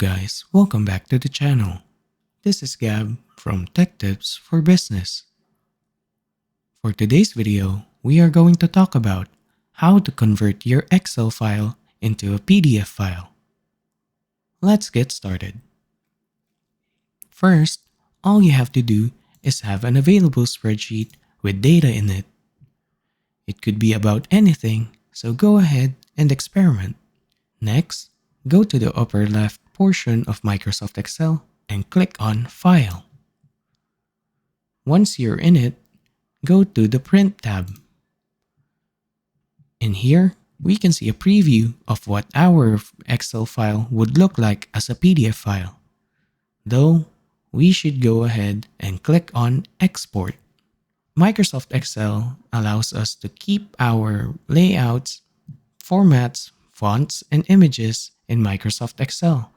guys, welcome back to the channel. This is Gab from Tech Tips for Business. For today's video, we are going to talk about how to convert your Excel file into a PDF file. Let's get started. First, all you have to do is have an available spreadsheet with data in it. It could be about anything, so go ahead and experiment. Next, go to the upper left portion of Microsoft Excel and click on File. Once you're in it, go to the Print tab. In here, we can see a preview of what our Excel file would look like as a PDF file. Though, we should go ahead and click on Export. Microsoft Excel allows us to keep our layouts, formats, fonts, and images in Microsoft Excel.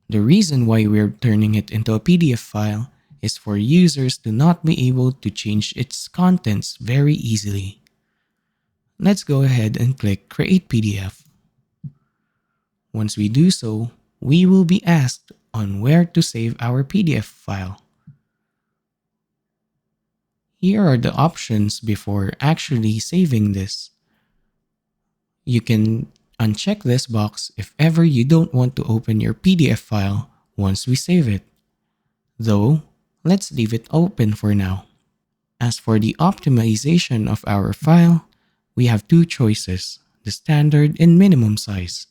The reason why we're turning it into a PDF file is for users to not be able to change its contents very easily. Let's go ahead and click Create PDF. Once we do so, we will be asked on where to save our PDF file. Here are the options before actually saving this. You can uncheck this box if ever you don't want to open your PDF file once we save it. Though, let's leave it open for now. As for the optimization of our file, we have two choices, the standard and minimum size.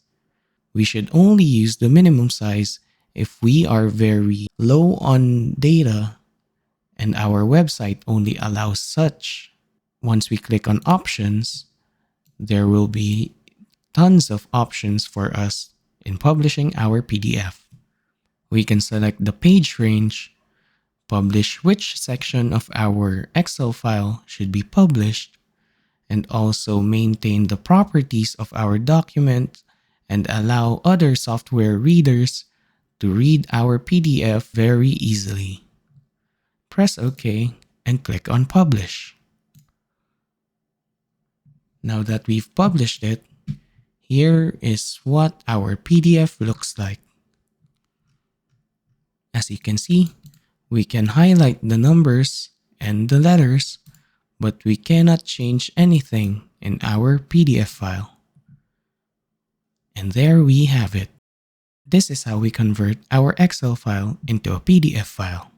We should only use the minimum size if we are very low on data and our website only allows such. Once we click on options, there will be tons of options for us in publishing our PDF. We can select the page range, publish which section of our Excel file should be published, and also maintain the properties of our document and allow other software readers to read our PDF very easily. Press OK and click on Publish. Now that we've published it, here is what our PDF looks like. As you can see, we can highlight the numbers and the letters, but we cannot change anything in our PDF file. And there we have it. This is how we convert our Excel file into a PDF file.